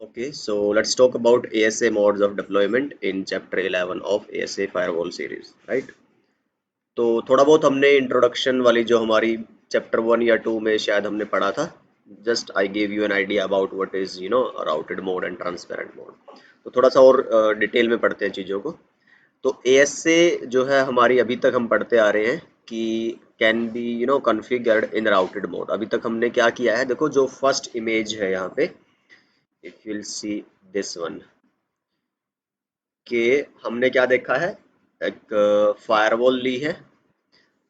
Okay, so let's talk about ASA modes of deployment in chapter 11 of ASA firewall series, right? तो थोड़ा बहुत हमने introduction वाली जो हमारी चैप्टर 1 या 2 में शायद हमने पढ़ा था. Just I gave you an idea about what is routed mode and transparent mode. तो थोड़ा सा और डिटेल में पढ़ते हैं चीज़ों को. तो ASA जो है हमारी अभी तक हम पढ़ते आ रहे हैं कि can be configured in routed mode. अभी तक हमने क्या किया है, देखो जो फर्स्ट इमेज है यहाँ पे, if you will see this one, कि हमने क्या देखा है, एक फायरवॉल ली है,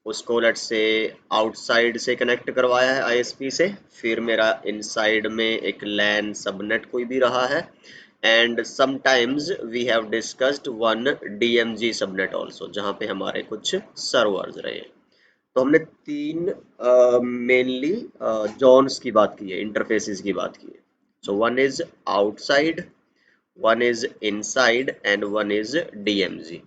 उसको लेट्स से आउटसाइड से कनेक्ट करवाया है आईएसपी से, फिर मेरा इनसाइड में एक लैन सबनेट कोई भी रहा है, and sometimes we have discussed one DMZ subnet also, जहाँ पे हमारे कुछ सर्वर्स रहे. तो हमने तीन मेनली जोन्स की बात की है, इंटरफेसेस की बात की है. So one is outside, one is inside and one is DMG.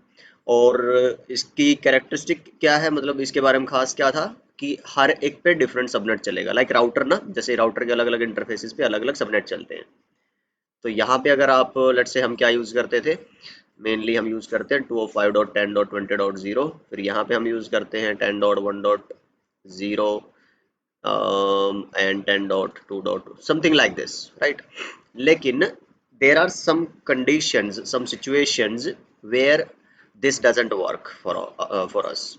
और इसकी कैरेक्टरिस्टिक क्या है, मतलब इसके बारे में खास क्या था कि हर एक पे डिफरेंट सबनेट चलेगा. लाइक राउटर ना, जैसे राउटर के अलग अलग इंटरफेसेस पे अलग अलग सबनेट चलते हैं. तो यहाँ पे अगर आप लेट से हम क्या यूज़ करते थे, मेनली हम यूज़ करते हैं 205.10.20.0. फिर यहाँ पे हम यूज़ करते हैं 10.1.0 and 10.2. something like this, right? लेकिन there are some conditions, some situations where this doesn't work for us.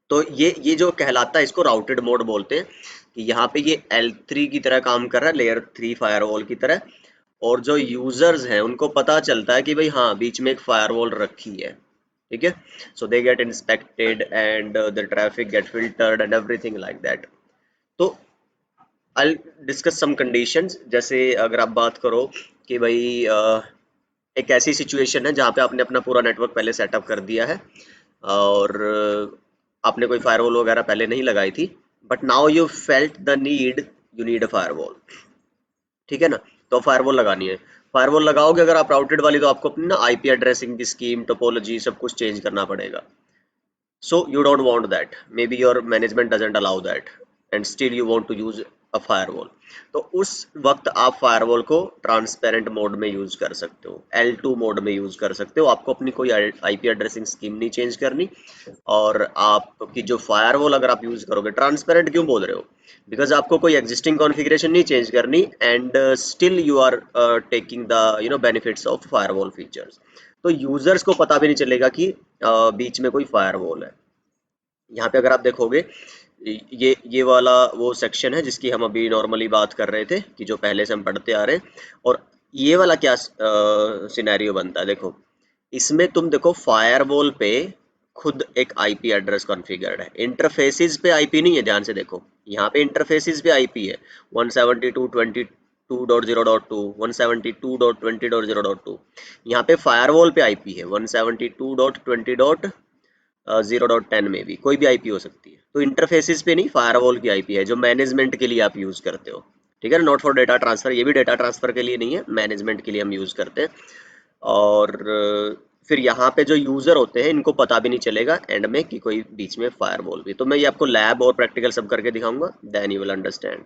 तो ये जो कहलाता है, इसको राउटेड मोड बोलते हैं, कि यहाँ पे ये L3 की तरह काम कर रहा है, लेयर 3 फायरवॉल की तरह. और जो यूजर्स हैं उनको पता चलता है कि भाई हाँ, बीच में एक फायरवॉल रखी है, ठीक है. So they get inspected and the traffic get filtered and everything like that. तो आई डिस्कस सम कंडीशंस. जैसे अगर आप बात करो कि भाई एक ऐसी सिचुएशन है जहाँ पे आपने अपना पूरा नेटवर्क पहले सेटअप कर दिया है, और आपने कोई फायरवॉल वगैरह पहले नहीं लगाई थी, but now you felt the need, you need a firewall, ठीक है ना. तो फायरवॉल लगानी है. फायरवॉल लगाओगे अगर आप राउटेड वाली, तो आपको अपनी ना आईपी एड्रेसिंग की स्कीम, टोपोलॉजी, सब कुछ चेंज करना पड़ेगा. So you don't want that. Maybe your management doesn't allow that, and still you want to use a firewall. तो उस वक्त आप फायरवॉल को ट्रांसपेरेंट मोड में यूज कर सकते हो, L2 मोड में यूज कर सकते हो. आपको अपनी कोई आईपी एड्रेसिंग स्कीम नहीं चेंज करनी. और आपकी जो फायरवॉल अगर आप यूज करोगे, ट्रांसपेरेंट क्यों बोल रहे हो, बिकॉज आपको कोई एग्जिस्टिंग कॉन्फ़िगरेशन नहीं चेंज करनी, and still you are taking the benefits of firewall features. तो यूजर्स को पता भी नहीं चलेगा कि बीच में कोई फायरवॉल है. यहाँ पे अगर आप देखोगे, ये वाला वो सेक्शन है जिसकी हम अभी नॉर्मली बात कर रहे थे, कि जो पहले से हम पढ़ते आ रहे हैं. और ये वाला क्या सिनेरियो बनता है, देखो इसमें तुम देखो फायरवॉल पे खुद एक आईपी एड्रेस कॉन्फ़िगर्ड है, इंटरफेसेस पे आईपी नहीं है. ध्यान से देखो, यहाँ पे इंटरफेसेस पे आईपी है 172.22.0.2, 172.20.0.2. यहाँ पे फायरवॉल पे आईपी है 172.20. 0.10 में भी कोई भी आईपी हो सकती है. तो इंटरफेसेस पे नहीं, फायरवॉल की आईपी है जो मैनेजमेंट के लिए आप यूज करते हो, ठीक है ना. नॉट फॉर डेटा ट्रांसफर, ये भी डेटा ट्रांसफर के लिए नहीं है, मैनेजमेंट के लिए हम यूज करते हैं. और फिर यहाँ पे जो यूजर होते हैं इनको पता भी नहीं चलेगा एंड में कि कोई बीच में फायरवॉल भी. तो मैं ये आपको लैब और प्रैक्टिकल सब करके दिखाऊंगा, देन यू विल अंडरस्टैंड.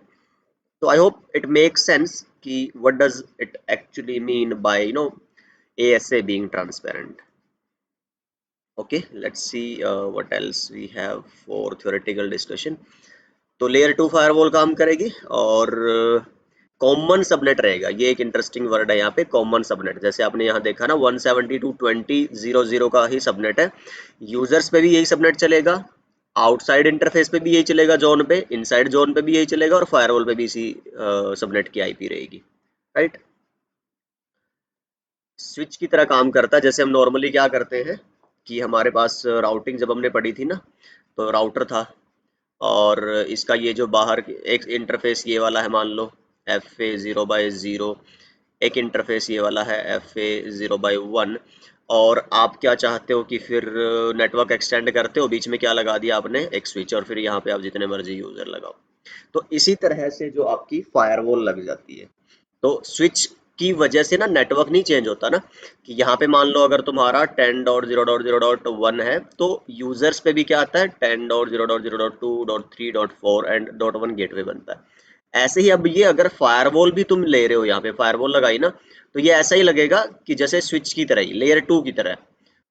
तो I hope it make sense कि what does it actually mean by ASA being transparent. Okay, let's see what else we have for theoretical discussion. तो लेयर 2 फायरवॉल काम करेगी, और common subnet रहेगा. ये एक interesting word है यहाँ पे, कॉमन सबनेट. जैसे आपने यहाँ देखा ना 172.20.0 का ही सबनेट है. यूजर्स पे भी यही सबनेट चलेगा, आउटसाइड इंटरफेस पे भी यही चलेगा जोन पे, इनसाइड जोन पे भी यही चलेगा, और फायरवॉल पे भी इसी सबनेट की आईपी रहेगी, राइट. स्विच की तरह काम करता है. जैसे हम नॉर्मली क्या करते हैं कि हमारे पास राउटिंग जब हमने पढ़ी थी ना, तो राउटर था, और इसका ये जो बाहर एक इंटरफेस ये वाला है, मान लो FA0/0, एक इंटरफेस ये वाला है FA0/1. और आप क्या चाहते हो कि फिर नेटवर्क एक्सटेंड करते हो, बीच में क्या लगा दिया आपने, एक स्विच, और फिर यहाँ पे आप जितने मर्जी यूजर लगाओ. तो इसी तरह से जो आपकी फायरवॉल लग जाती है. तो स्विच की वजह से ना नेटवर्क नहीं चेंज होता ना, कि यहाँ पे मान लो अगर तुम्हारा 10.0.0.1 है, तो यूजर्स पे भी क्या आता है 10.0.0.2.3.4 एंड .1 गेटवे बनता है. ऐसे ही अब ये अगर फायरवॉल भी तुम ले रहे हो, यहाँ पे फायरवॉल लगाई ना, तो ये ऐसा ही लगेगा कि जैसे स्विच की तरह ही, लेयर 2 की तरह।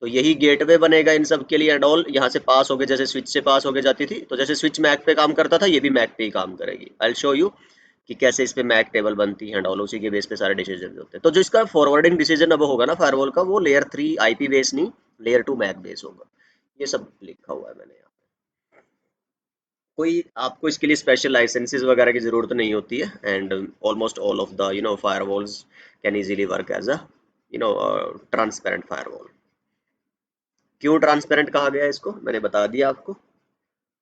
तो यही गेटवे बनेगा इन सब के लिए एंड ऑल, यहाँ से पास होके जैसे स्विच से पास होके जाती थी, तो जैसे स्विच मैक पे काम करता था, ये भी मैक पे ही काम करेगी। आई विल शो यू कि कैसे इस पे मैक टेबल बनती है एंड ऑल, उसी के बेस पे सारे डिसीजन होते हैं। तो जो इसका फॉरवर्डिंग डिसीजन अब होगा ना फायरवॉल का, वो लेयर 3 आईपी बेस नहीं, लेयर 2 मैक बेस होगा। ये सब लिखा हुआ है मैंने यहाँ। कोई आपको इसके लिए स्पेशल लाइसेंसेस वगैरह की ज़रूरत नहीं होती है, and almost all of the firewalls can easily work as a transparent firewall. क्यों ट्रांसपेरेंट कहा गया है इसको, मैंने बता दिया आपको।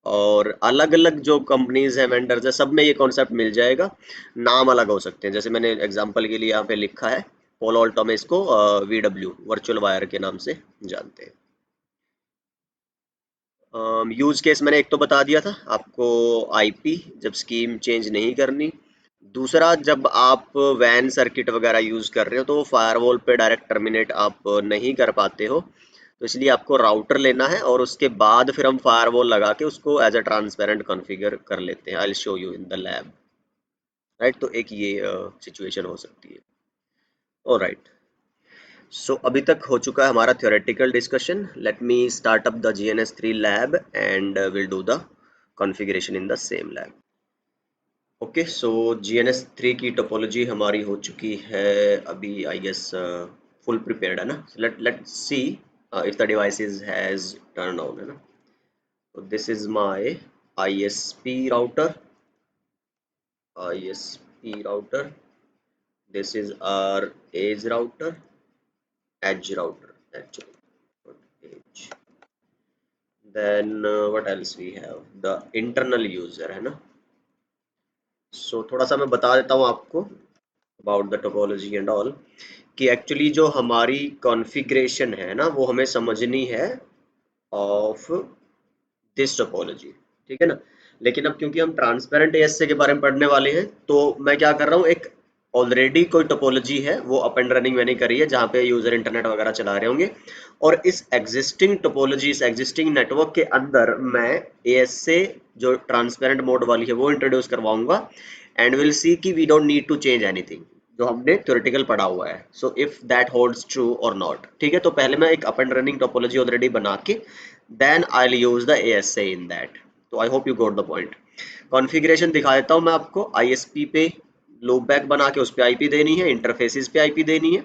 और अलग अलग जो कंपनीज है, वेंडर्स है, सब में ये कॉन्सेप्ट मिल जाएगा। नाम अलग हो सकते हैं, जैसे मैंने एग्जांपल के लिए यहाँ पे लिखा है पोलो अल्टो में इसको वीडब्ल्यू वर्चुअल वायर के नाम से जानते हैं। यूज केस मैंने एक तो बता दिया था आपको, आईपी जब स्कीम चेंज नहीं करनी। दूसरा, जब आप वैन सर्किट वगैरह यूज कर रहे हो तो फायरवॉल पे डायरेक्ट टर्मिनेट आप नहीं कर पाते हो, तो इसलिए आपको राउटर लेना है और उसके बाद फिर हम फायरवॉल लगा के उसको एज अ ट्रांसपेरेंट कॉन्फ़िगर कर लेते हैं। I will show you in the lab, right. तो एक ये सिचुएशन हो सकती है। ऑलराइट, सो अभी तक हो चुका है हमारा theoretical discussion. Let me start up the GNS3 lab and will do the configuration in the same lab. Okay, so GNS3 की टोपोलॉजी हमारी हो चुकी है अभी, आई गेस फुल प्रिपेयर्ड है ना। Let's see if the device is has turn on, है ना। So this is my ISP router. ISP router. This is our edge router. Edge router actually. Not edge. Then what else we have? The internal user है ना. So थोड़ा सा मैं बता देता हूँ आपको about the topology and all, कि एक्चुअली जो हमारी कॉन्फ़िगरेशन है ना, वो हमें समझनी है ऑफ दिस टोपोलॉजी, ठीक है ना। लेकिन अब क्योंकि हम ट्रांसपेरेंट एएसए के बारे में पढ़ने वाले हैं, तो मैं क्या कर रहा हूँ, एक ऑलरेडी कोई टोपोलॉजी है वो अप एंड रनिंग मैंने करी है, जहाँ पे यूजर इंटरनेट वगैरह चला रहे होंगे, और इस एग्जिस्टिंग टोपोलॉजी, इस एग्जिस्टिंग नेटवर्क के अंदर मैं एएसए जो ट्रांसपेरेंट मोड वाली है वो इंट्रोड्यूस करवाऊंगा, एंड विल सी कि we don't need to change anything जो हमने थ्योरेटिकल पढ़ा हुआ है। So if that holds true और नॉट, ठीक है। तो पहले मैं एक up and running topology already बना के then I'll use the ASA in that. तो I hope you got the point. Configuration दिखा देता हूँ मैं आपको। ISP पे लूप बैक बना के उस पे आईपी देनी है, इंटरफेसेस पे आईपी देनी है,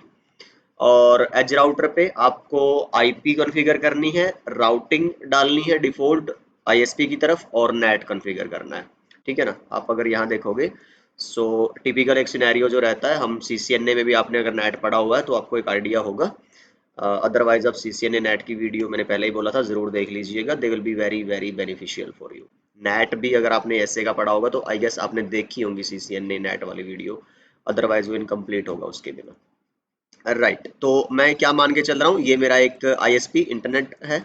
और एज राउटर पे आपको आईपी कॉन्फ़िगर करनी है, राउटिंग डालनी है डिफ़ॉल्ट आईएसपी की तरफ, और नेट कॉन्फ़िगर करना है, ठीक है ना। आप अगर यहाँ देखोगे, सो टिपिकल एक सिनेरियो जो रहता है, हम CCNA में भी आपने अगर नेट पढ़ा हुआ है तो आपको एक आइडिया होगा। अदरवाइज आप CCNA नेट की वीडियो मैंने पहले ही बोला था, ज़रूर देख लीजिएगा, they will be very very beneficial for you. Net भी अगर आपने ऐसे का पढ़ा होगा तो आई गेस आपने देखी होंगी CCNA नेट वाली वीडियो, अदरवाइज वो इनकम्प्लीट होगा उसके बिना। राइट, तो मैं क्या मान के चल रहा हूँ, ये मेरा एक ISP इंटरनेट है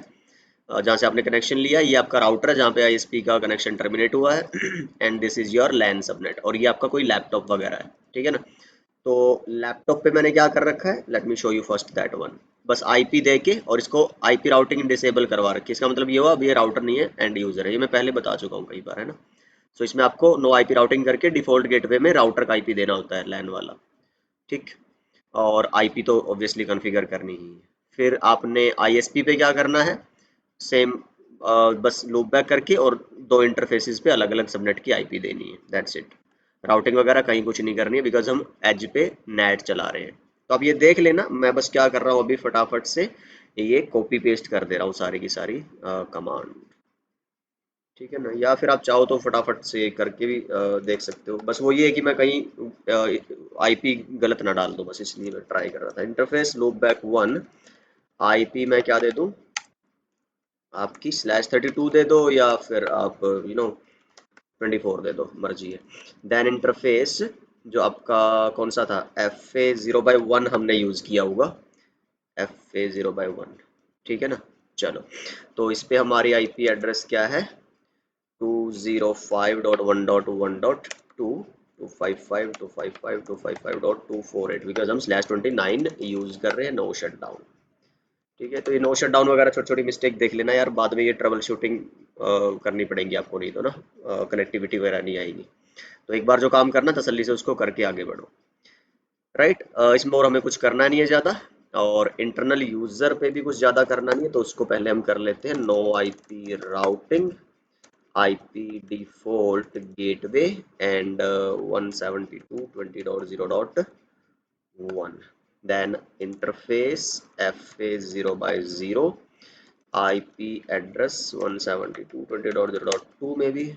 जहाँ से आपने कनेक्शन लिया, ये आपका राउटर है जहाँ पे ISP का कनेक्शन टर्मिनेट हुआ है and this is your LAN subnet, और ये आपका कोई लैपटॉप वगैरह है, ठीक है ना। तो लैपटॉप पे मैंने क्या कर रखा है, let me show you first that one. बस आईपी दे के और इसको आईपी राउटिंग डिसेबल करवा रखी है। इसका मतलब ये हुआ अब ये राउटर नहीं है, एंड यूजर है, ये मैं पहले बता चुका हूँ कई बार, है ना। सो इसमें आपको नो आईपी राउटिंग करके डिफॉल्ट गेटवे में राउटर का आईपी देना होता है, लैन वाला, ठीक। और आईपी तो ऑब्वियसली कॉन्फ़िगर करनी ही है। फिर आपने आईएसपी पे क्या करना है, सेम बस लूप बैक करके और दो इंटरफेसेस पे अलग अलग सबनेट की आईपी देनी है, दैट्स इट। राउटिंग वगैरह कहीं कुछ नहीं करनी है, बिकॉज हम एज पे नेट चला रहे हैं। तो अब ये देख लेना, मैं बस क्या कर रहा हूँ अभी फटाफट से ये कॉपी पेस्ट कर दे रहा हूँ सारी की सारी कमांड, ठीक है ना। या फिर आप चाहो तो फटाफट से करके भी देख सकते हो। बस वो ये है कि मैं कहीं आईपी गलत ना डाल दूँ, बस इसलिए मैं ट्राई कर रहा था। इंटरफेस लूप बैक 1, आईपी मैं क्या दे दूँ, आपकी /32 दे दो, या फिर आप 24 दे दो, मर्जी है। देन इंटरफेस जो आपका कौन सा था, FA0/1 हमने यूज़ किया होगा, FA0/1, ठीक है ना। चलो, तो इस पे हमारी आईपी एड्रेस क्या है, 205.1.1.2, 255.255.255.248, बिकॉज हम /29 यूज़ कर रहे हैं, नो शट डाउन, ठीक है। तो ये नो शट डाउन वगैरह छोटी छोटी मिस्टेक देख लेना यार, बाद में ये ट्रबल शूटिंग करनी पड़ेगी आपको, नहीं तो ना कनेक्टिविटी वगैरह नहीं आएगी। तो एक बार जो काम करना तसल्ली से उसको करके आगे बढ़ो, राइट। इसमें और हमें कुछ करना नहीं है ज़्यादा, और इंटरनल यूज़र पे भी कुछ ज़्यादा करना नहीं है, तो उसको पहले हम कर लेते हैं no IP routing IP default gateway and 172.20.0.1, then interface FA0 by 0, IP address 172.20.0.2 में भी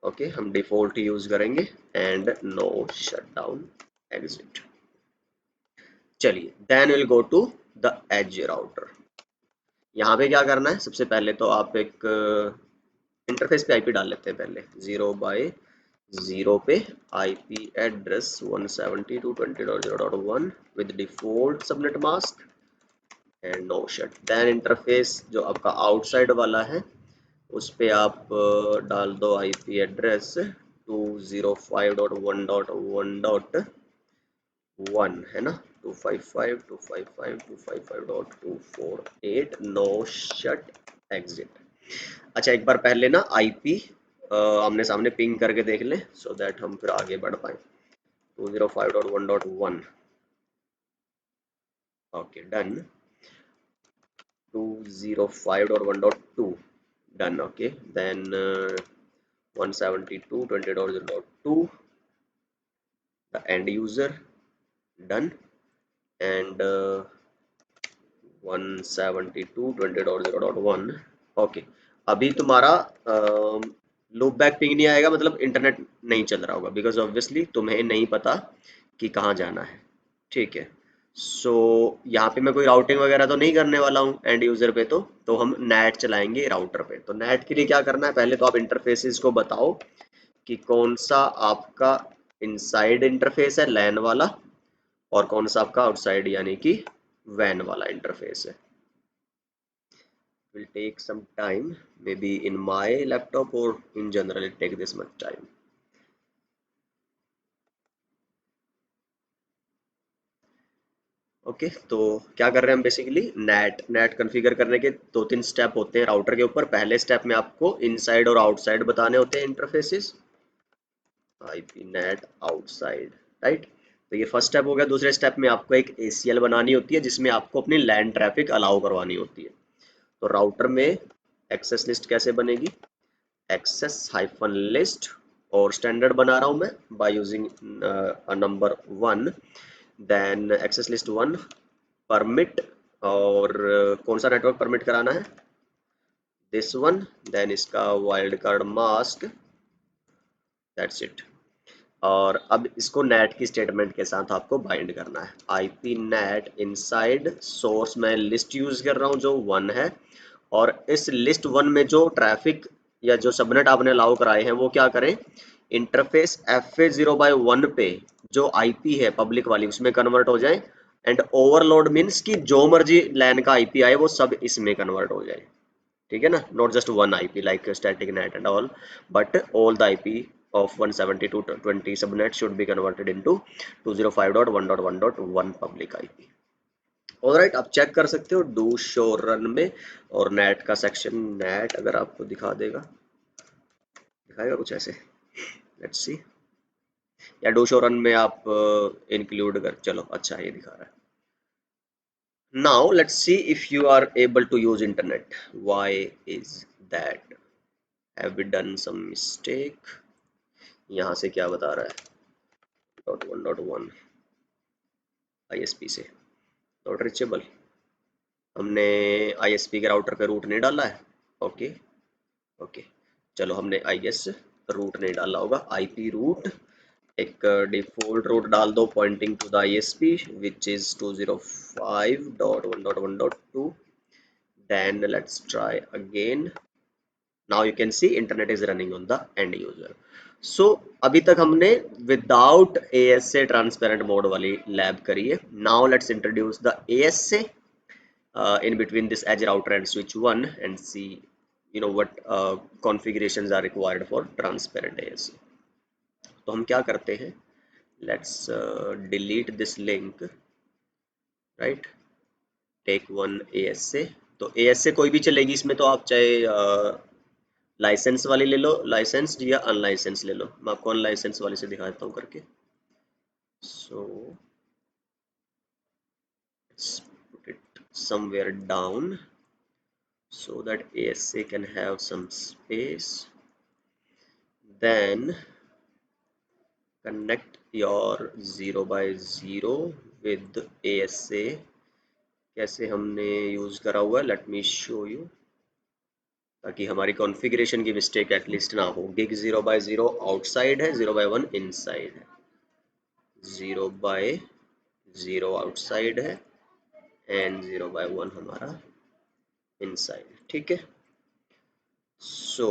ओके हम डिफॉल्ट यूज करेंगे, एंड नो शटडाउन एग्जिट। चलिए then will go to the edge router. यहाँ पे क्या करना है, सबसे पहले तो आप एक इंटरफेस पे आईपी डाल लेते हैं पहले 0 by 0 पे IP address 172.20.0.1 with default subnet mask and no shut. Then interface जो आपका आउटसाइड वाला है उस पे आप डाल दो आईपी एड्रेस 205.1.1.1 है ना, 255.255.255.248 नो शट एग्जिट। अच्छा एक बार पहले ना आईपी आमने सामने पिंग करके देख लें, सो दैट हम फिर आगे बढ़ पाए। 205.1.1 okay done, 205.1.2 done okay, then 172.20.0.2 the end user done, and 172.20.0.1 okay. अभी तुम्हारा लूप बैक पिंग नहीं आएगा, मतलब इंटरनेट नहीं चल रहा होगा, बिकॉज ऑब्वियसली तुम्हें नहीं पता कि कहाँ जाना है, ठीक है। सो यहाँ पे मैं कोई राउटिंग वगैरह तो नहीं करने वाला हूँ एंड यूजर पे, तो हम नेट चलाएंगे राउटर पे। तो नेट के लिए क्या करना है, पहले तो आप इंटरफेसेस को बताओ कि कौन सा आपका इनसाइड इंटरफेस है लैन वाला, और कौन सा आपका आउटसाइड यानी कि वैन वाला इंटरफेस है। will take some time, maybe in my laptop or in general it take this much time। Okay तो क्या कर रहे हैं हम, बेसिकली नेट कॉन्फ़िगर करने के दो तीन स्टेप होते हैं राउटर के ऊपर। पहले स्टेप में आपको इनसाइड और आउटसाइड बताने होते हैं interfaces, IP net outside, right. तो ये फर्स्ट स्टेप हो गया। दूसरे स्टेप में आपको एक ACL बनानी होती है जिसमें आपको अपनी लैन ट्रैफिक अलाउ करवानी होती है। तो राउटर में एक्सेस लिस्ट कैसे बनेगी, एक्सेस हाइफन लिस्ट, और स्टैंडर्ड बना रहा हूं मैं by using number 1, then access list 1 permit, और कौन सा नेटवर्क परमिट कराना है, दिस वन, देन इसका wildcard mask, that's it. और अब इसको नेट की स्टेटमेंट के साथ आपको बाइंड करना है। आईपी नेट इनसाइड सोर्स में लिस्ट यूज कर रहा हूँ जो 1 है, और इस लिस्ट 1 में जो ट्रैफिक या जो सबनेट आपने अलाउ कराए हैं वो क्या करें, इंटरफेस FA0/1 पे जो आईपी है पब्लिक वाली उसमें कन्वर्ट हो जाए, एंड ओवरलोड मीन्स कि जो मर्जी लैन का आईपी आए वो सब इसमें कन्वर्ट हो जाए, ठीक है ना। Not just one IP like static net and all, but all the IP of 172.20 subnet should be converted into 205.1.1.1 public IP। Alright आप चेक कर सकते हो डू शो रन में, और नेट का सेक्शन नेट अगर आपको दिखा देगा, दिखाएगा कुछ ऐसे, लेट्स सी। या डू शो रन में आप इंक्लूड कर, चलो अच्छा ये दिखा रहा है। Now let's see if you are able to use internet. Why is that? Have we done some mistake? यहाँ से क्या बता रहा है, .1.1 ISP से नॉट रिचेबल। हमने ISP के राउटर पे रूट नहीं डाला है, ओके ओके। चलो हमने आई गेस रूट नहीं डाला होगा, IP रूट एक डिफॉल्ट रूट डाल दो pointing to the ISP which is 205.1.1.2। then let's try again। now you can see internet is running on the end user। so अभी तक हमने without ASA transparent mode वाली lab करी है। now let's introduce the ASA in between this edge router and switch 1 and see what configurations are required for transparent ASA। तो हम क्या करते हैं, let's delete this link, right, take one ASA। तो ASA कोई भी चलेगी इसमें, तो आप चाहे लाइसेंस वाली ले लो, लाइसेंस्ड या अनलाइसेंस ले लो। मैं आपको अनलाइसेंस वाली से दिखा देता हूँ करके। सो let's put it somewhere down so that ASA can have some space. Then connect your 0 by 0 with ASA। कैसे हमने यूज करा हुआ है, लेट मी शो यू, ताकि हमारी कॉन्फ़िगरेशन की मिस्टेक एटलीस्ट ना हो। गिग 0 by 0 आउटसाइड है, 0 by 1 इनसाइड है। 0 by 0 आउटसाइड है एंड 0 by 1 हमारा इनसाइड। ठीक है। सो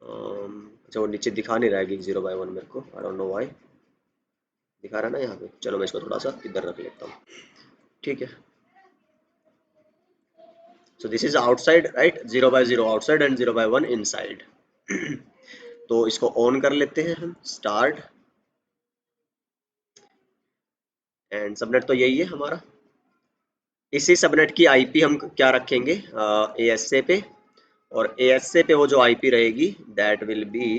अच्छा, वो नीचे दिखा नहीं रहा है कि 0 by 1 मेरे को, आई डोंट नो व्हाई। दिखा रहा है ना यहाँ पे, चलो मैं इसको थोड़ा सा इधर रख लेता हूँ। ठीक है। So this is outside, right, 0 by 0 outside and 0 by 1 inside. तो इसको ऑन कर लेते हैं हम, स्टार्ट, एंड सबनेट तो यही है हमारा। इसी सबनेट की आईपी हम क्या रखेंगे, एएसए पे, और एएसए पे वो जो आईपी रहेगी दैट विल बी,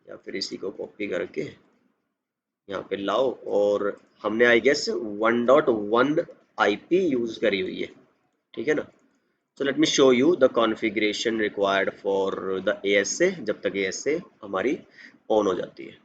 या फिर इसी को कॉपी करके यहाँ पे लाओ, और हमने आई गेस 1.1 आईपी यूज करी हुई है। ठीक है ना। So let me show you the configuration required for the ASA, जब तक एएसए हमारी ऑन हो जाती है।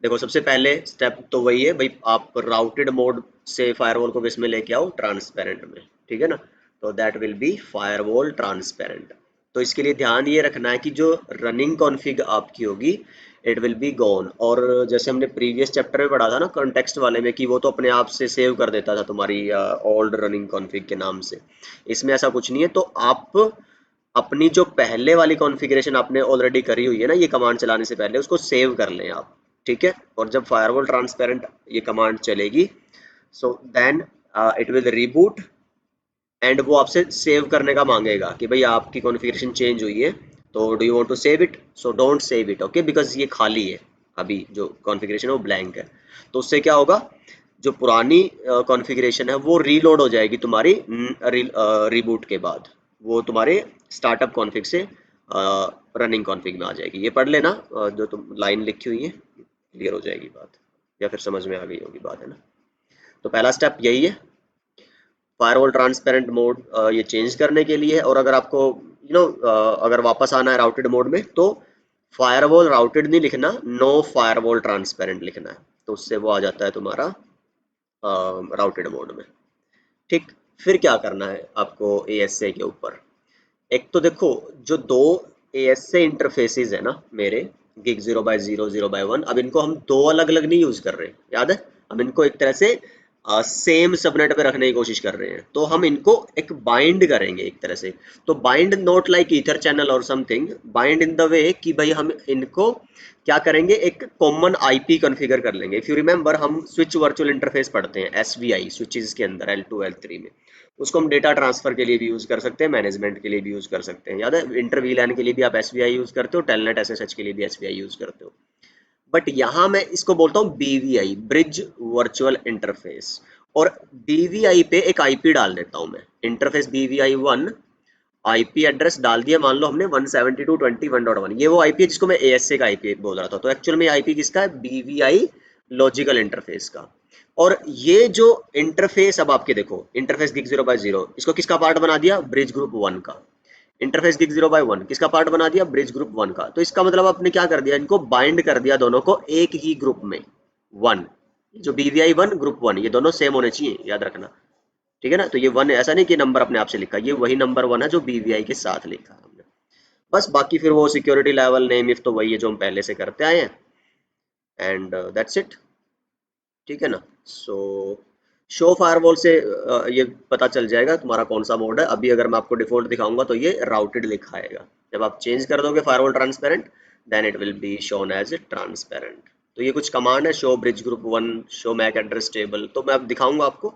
देखो सबसे पहले स्टेप तो वही है भाई, आप राउटेड मोड से फायरवॉल को किस में लेके आओ, ट्रांसपेरेंट में। ठीक है ना। तो that will be firewall transparent. तो इसके लिए ध्यान ये रखना है कि जो रनिंग कॉन्फ़िग आपकी होगी इट विल बी गॉन। और जैसे हमने प्रीवियस चैप्टर में पढ़ा था ना कॉन्टेक्स्ट वाले में, कि वो तो अपने आप से सेव कर देता था तुम्हारी ओल्ड रनिंग कॉन्फ़िग के नाम से। इसमें ऐसा कुछ नहीं है। तो आप अपनी जो पहले वाली कॉन्फ़िगरेशन आपने ऑलरेडी करी हुई है ना, ये कमांड चलाने से पहले उसको सेव कर लें आप। ठीक है। और जब फायरवॉल ट्रांसपेरेंट ये कमांड चलेगी, so then it will reboot, and वो आपसे सेव करने का मांगेगा कि भाई आपकी कॉन्फ़िगरेशन चेंज हुई है, तो do you want to save it. So don't save it, okay, because ये खाली है, अभी जो कॉन्फ़िगरेशन है वो ब्लैंक है। तो उससे क्या होगा, जो पुरानी कॉन्फ़िगरेशन है वो रीलोड हो जाएगी तुम्हारी रिबूट के बाद, वो तुम्हारे स्टार्टअप कॉन्फ़िग से रनिंग कॉन्फ़िग में आ जाएगी। ये पढ़ लेना, जो तुम लाइन लिखी हुई है, क्लियर हो जाएगी बात, या फिर समझ में आ गई होगी बात, है ना। तो पहला स्टेप यही है, फायरवॉल ट्रांसपेरेंट मोड ये चेंज करने के लिए है। और अगर आपको अगर वापस आना है राउटेड मोड में, तो फायरवॉल राउटेड नहीं लिखना, नो फायरवॉल ट्रांसपेरेंट लिखना है, तो उससे वो आ जाता है तुम्हारा राउटेड मोड में। ठीक। फिर क्या करना है आपको एएसए के ऊपर, एक तो देखो जो दो एएसए इंटरफेसेस है ना मेरे, गिग 0 by 0 0 by 1, अब इनको हम दो अलग अलग नहीं यूज कर रहे, याद है, हम इनको एक तरह से सेम सबनेट पे रखने की कोशिश कर रहे हैं। तो हम इनको एक बाइंड करेंगे एक तरह से। तो bind not like either channel और something, bind in the way कि भाई हम इनको क्या करेंगे, एक कॉमन आईपी कॉन्फ़िगर कर लेंगे। इफ यू रिमेंबर, हम स्विच वर्चुअल इंटरफेस पढ़ते हैं एसवीआई स्विचेस के अंदर, L2 L3 में। उसको हम डेटा ट्रांसफर के लिए भी यूज कर सकते हैं, मैनेजमेंट के लिए भी यूज कर सकते हैं। याद है, इंटर वीलैन के लिए भी आप एसवीआई यूज करते हो, टेलनेट एसएसएच के लिए भी एसवीआई यूज करते हो। बट यहाँ मैं इसको बोलता हूँ बीवीआई, ब्रिज वर्चुअल इंटरफेस। और बीवीआई पे एक आईपी डाल देता हूँ मैं, इंटरफेस BVI1, आईपी एड्रेस डाल दिया, मान लो हमने 172.21.1, ये वो आईपी है जिसको मैं एएसए का आईपी बोल रहा था। तो एक्चुअल में आईपी किसका है, बीवीआई लॉजिकल इंटरफेस का। और ये जो इंटरफेस अब आपके देखो, इंटरफेस गिग 0 by 0, इसको किसका पार्ट बना दिया, ब्रिज ग्रुप 1 का। इंटरफेस गिग 0 by 1 किसका पार्ट बना दिया, ब्रिज ग्रुप 1 का। तो इसका मतलब आपने क्या कर दिया, इनको बाइंड कर दिया दोनों को एक ही ग्रुप में, 1। जो BVI1 ग्रुप 1, ये दोनों सेम होने चाहिए, याद रखना। ठीक है ना। तो ये 1 ऐसा नहीं कि नंबर अपने आप से लिखा, ये वही नंबर 1 है जो BVI के साथ लिखा हमने। बस बाकी फिर वो सिक्योरिटी लेवल नेम इफ तो वही है जो हम पहले से करते आए हैं, एंड दैट्स इट। ठीक है ना। सो शो फायरवॉल से ये पता चल जाएगा तुम्हारा कौन सा मोड है। अभी अगर मैं आपको डिफॉल्ट दिखाऊंगा तो ये राउटेड लिखा आएगा। जब आप चेंज कर दोगे firewall transparent, then it will be shown as a transparent. तो ये कुछ कमांड है, show bridge group 1, show MAC address table, तो मैं अब दिखाऊंगा आपको।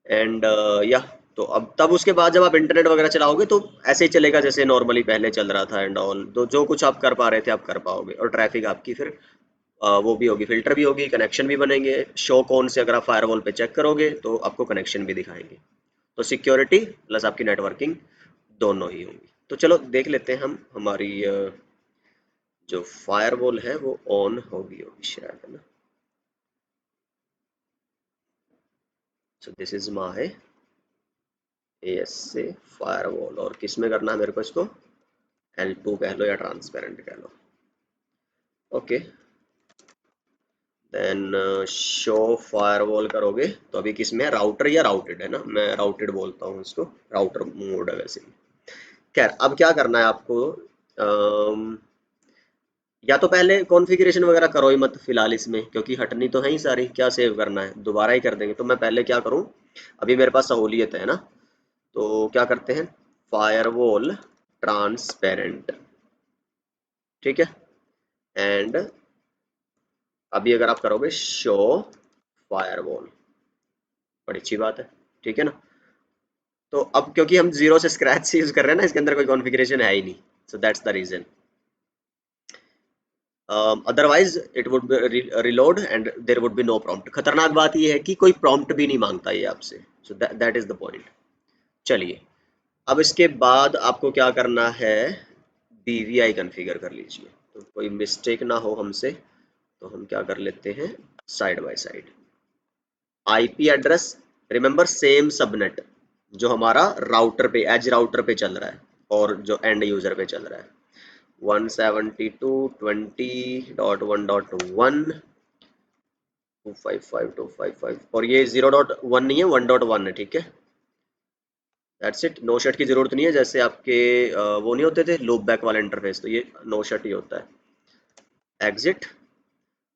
एंड या तो अब तब उसके बाद जब आप इंटरनेट वगैरह चलाओगे तो ऐसे ही चलेगा जैसे नॉर्मली पहले चल रहा था एंड ऑल। तो जो कुछ आप कर पा रहे थे आप कर पाओगे, और ट्रैफिक आपकी फिर वो भी होगी, फिल्टर भी होगी, कनेक्शन भी बनेंगे। शो कौन से अगर आप फायरवॉल पे चेक करोगे तो आपको कनेक्शन भी दिखाएंगे। तो सिक्योरिटी प्लस आपकी नेटवर्किंग दोनों ही होंगी। तो चलो देख लेते हैं हम, हमारी जो फायरवॉल है वो ऑन होगी शायद, है ना। So this is my ASA firewall, और किस में करना है मेरे को इसको, L2 कह लो या ट्रांसपेरेंट कह लो। ओके, देन शो फायरवॉल करोगे तो अभी किस में है, राउटर या राउटेड, है ना, मैं राउटेड बोलता हूँ इसको, राउटर मोड है वैसे ही। खैर अब क्या करना है आपको, या तो पहले कॉन्फ़िगरेशन वगैरह करो ही मत फिलहाल इसमें, क्योंकि हटनी तो है ही सारी, क्या सेव करना है, दोबारा ही कर देंगे। तो मैं पहले क्या करूं, अभी मेरे पास सहूलियत है ना, तो क्या करते हैं, फायरवॉल ट्रांसपेरेंट, ठीक है। एंड अभी अगर आप करोगे शो फायरवॉल, बड़ी अच्छी बात है, ठीक है ना। तो अब क्योंकि हम जीरो से स्क्रैच से यूज कर रहे हैं ना, इसके अंदर कोई कॉन्फ़िगरेशन है ही नहीं, so that's the reason. Otherwise it would reload and there would be no prompt. खतरनाक बात यह है कि कोई प्रॉम्प्ट भी नहीं मांगता ये आपसे, so that is the point. चलिए, अब इसके बाद आपको क्या करना है, BVI कॉन्फ़िगर कर लीजिए, तो कोई मिस्टेक ना हो हमसे, तो हम क्या कर लेते हैं, side by side. IP address, remember same subnet जो हमारा राउटर पे, एज राउटर पे चल रहा है और जो एंड यूजर पे चल रहा है, 172.20.1.1 255.255, और ये 0.1 नहीं है, 1.1 है, ठीक है। दैट्स इट, नो शट की जरूरत नहीं है, जैसे आपके वो नहीं होते थे लूप बैक वाला इंटरफेस, तो ये नो शट ही होता है। एग्जिट,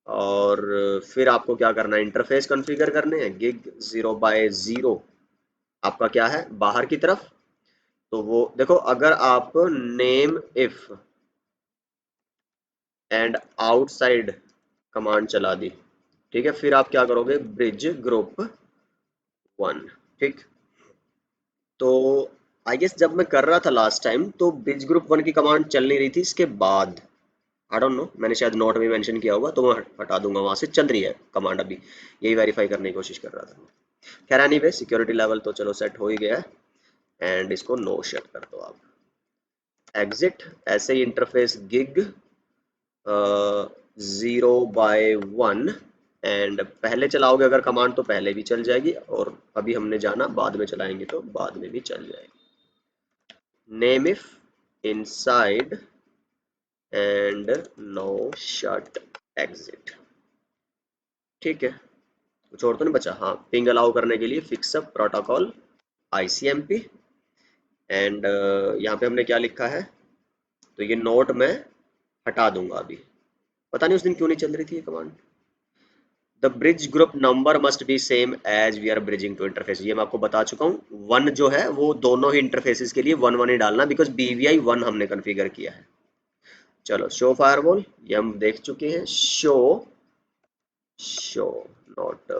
और फिर आपको क्या करना है, इंटरफेस कॉन्फ़िगर करने हैं, गिग 0/0 आपका क्या है, बाहर की तरफ। तो वो देखो, अगर आप name if and outside command चला दी, ठीक है, फिर आप क्या करोगे, ब्रिज ग्रुप 1, ठीक। तो आई गेस जब मैं कर रहा था लास्ट टाइम, तो ब्रिज ग्रुप 1 की कमांड चल नहीं रही थी, इसके बाद आई डोंट नो, मैंने शायद नोट में मेंशन किया होगा, तो मैं हटा दूंगा, वहां से चल रही है कमांड अभी, यही वेरीफाई करने की कोशिश कर रहा था। खैर एनीवे, सिक्योरिटी लेवल तो चलो सेट हो ही गया है, एंड इसको नो शट कर दो आप। एग्जिट, ऐसे ही इंटरफेस गिग 0/1, एंड पहले चलाओगे अगर कमांड तो पहले भी चल जाएगी, और अभी हमने जाना बाद में चलाएंगे तो बाद में भी चल जाएगी। Name if inside and no shut exit, ठीक है। कुछ और तो नहीं बचा, हाँ, पिंग अलाउ करने के लिए fix up protocol ICMP, and यहाँ पे हमने क्या लिखा है, तो ये नोट मैं हटा दूंगा अभी, पता नहीं उस दिन क्यों नहीं चल रही थी ये command. The bridge group number must be same as we are bridging two interface, ये मैं आपको बता चुका हूँ, 1 जो है वो दोनों ही इंटरफेसेस के लिए 1 1 ही डालना, बिकॉज BVI 1 हमने कॉन्फ़िगर किया है। चलो शो फायरवॉल, ये हम देख चुके हैं, show show not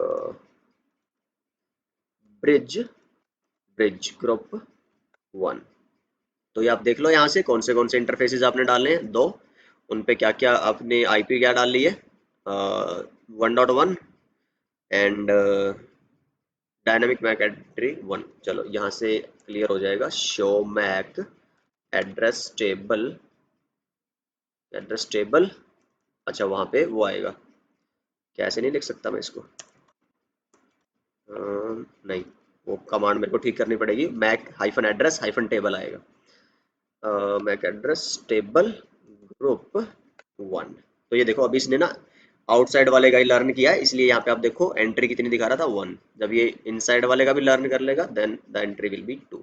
bridge, bridge group 1, तो ये आप देख लो यहाँ से कौन से इंटरफेसेस आपने डाले हैं, दो, उन पे क्या क्या आपने IP क्या डाल ली है, 1.1 एंड डायनामिक मैक एंट्री 1। चलो यहाँ से क्लियर हो जाएगा, show MAC address table, address table, अच्छा वहाँ पे वो आएगा, कैसे नहीं लिख सकता मैं इसको, नहीं, वो कमांड मेरे को ठीक करनी पड़ेगी, MAC hyphen address hyphen table आएगा, मैक एड्रेस टेबल ग्रुप 1। तो ये देखो अभी इसने ना आउटसाइड वाले का ही लर्न किया है, इसलिए यहाँ पे आप देखो एंट्री कितनी दिखा रहा था, 1। जब ये इनसाइड वाले का भी लर्न कर लेगा then the entry will be 2।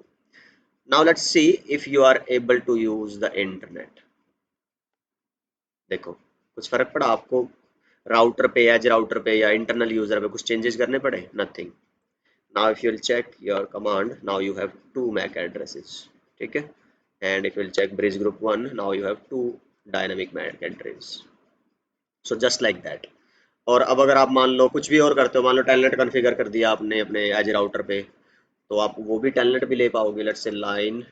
Now let's see if you are able to use the internet. देखो कुछ फर्क पड़ा आपको, राउटर पे, एज राउटर पे या इंटरनल यूजर पे कुछ चेंजेस करने पड़े, nothing. Now if you will check your command, now you have 2 MAC addresses, ठीक है। And if you will check bridge group 1, now you have 2 dynamic MAC address, so just like that. और अब अगर आप मान लो कुछ भी और करते हो, मान लो टेलनेट कॉन्फ़िगर कर दिया आपने अपने एज राउटर पे, तो आप वो भी टेलनेट भी ले पाओगे। Let's say line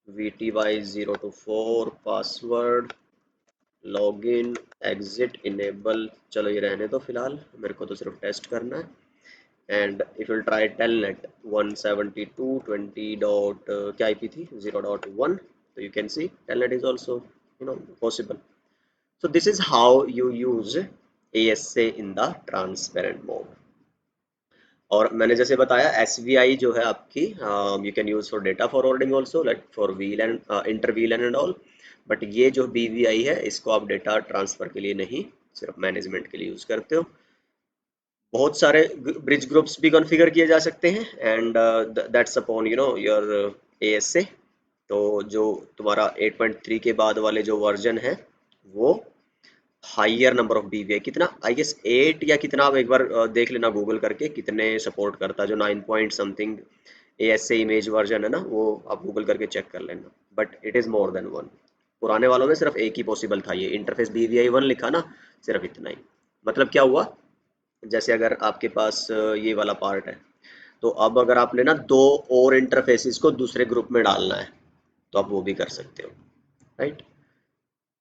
VTY024 password login exit enable, चलो ये रहने दो फिलहाल, मेरे को तो सिर्फ टेस्ट करना है। and if you'll try telnet 172.20 dot क्या IP थी 0.1, so you can see telnet is also possible. So this is how you use ASA in the transparent mode. और मैंने जैसे बताया SVI जो है आपकी you can use for data forwarding also, like for VLAN inter VLAN and all, but ये जो BVI है इसको आप डेटा ट्रांसफर के लिए नहीं, सिर्फ मैनेजमेंट के लिए यूज करते हो। बहुत सारे ब्रिज ग्रुप्स भी कॉन्फ़िगर किए जा सकते हैं and that's upon your ASA। तो जो तुम्हारा 8.3 के बाद वाले जो वर्जन है वो हाइयर नंबर ऑफ BVI कितना, आई गेस 8 या कितना, आप एक बार देख लेना गूगल करके कितने सपोर्ट करता है। जो 9 point something ASA image version है ना, वो आप गूगल करके चेक कर लेना, but it is more than one. पुराने वालों में सिर्फ एक ही पॉसिबल था, ये इंटरफेस BVI 1 लिखा ना, सिर्फ इतना ही। मतलब क्या हुआ, जैसे अगर आपके पास ये वाला पार्ट है, तो अब अगर आपने ना दो और इंटरफेसिस को दूसरे ग्रुप में डालना है तो आप वो भी कर सकते हो, right.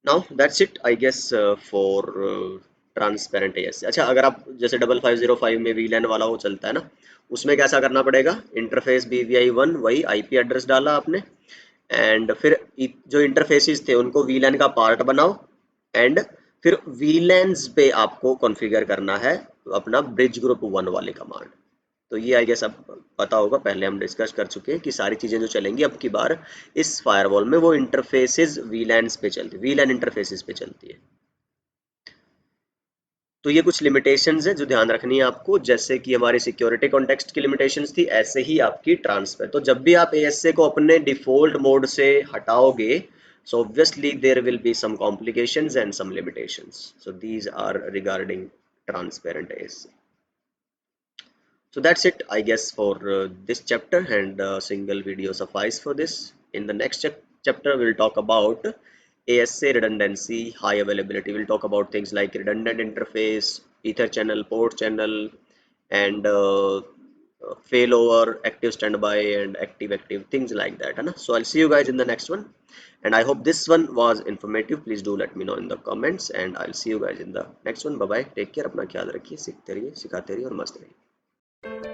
Now that's it I guess for transparent ASA। अच्छा, अगर आप जैसे 5505 में VLAN वाला वो चलता है ना, उसमें कैसा करना पड़ेगा, इंटरफेस BVI 1 वही IP एड्रेस डाला आपने, एंड फिर जो इंटरफेसिस थे उनको VLAN का पार्ट बनाओ, एंड फिर VLANs पे आपको कॉन्फ़िगर करना है अपना ब्रिज ग्रुप 1 वाले कमांड। तो ये आई गेस अब पता होगा, पहले हम डिस्कस कर चुके हैं कि सारी चीज़ें जो चलेंगी अब की बार इस फायरवॉल में वो इंटरफेसेस VLANs पे चलती है, VLAN इंटरफेसेस पे चलती है। तो ये कुछ लिमिटेशंस है जो ध्यान रखनी है आपको, जैसे कि हमारी सिक्योरिटी कॉन्टेक्स्ट की लिमिटेशंस थी, ऐसे ही आपकी ट्रांसफर। तो जब भी आप ASA को अपने डिफॉल्ट मोड से हटाओगे, so obviously there will be some complications and some limitations, so these are regarding transparent ASA. So that's it, I guess, for this chapter, and single video suffice for this. In the next chapter, we'll talk about ASA redundancy, high availability. We'll talk about things like redundant interface, ether channel, port channel, and failover, active standby, and active, things like that. Hai? So I'll see you guys in the next one. And I hope this one was informative. Please do let me know in the comments, and I'll see you guys in the next one. Bye bye. Take care. अपना ख्याल रखिए, सीखते रहिए, सिखाते रहिए और मस्त रहिए।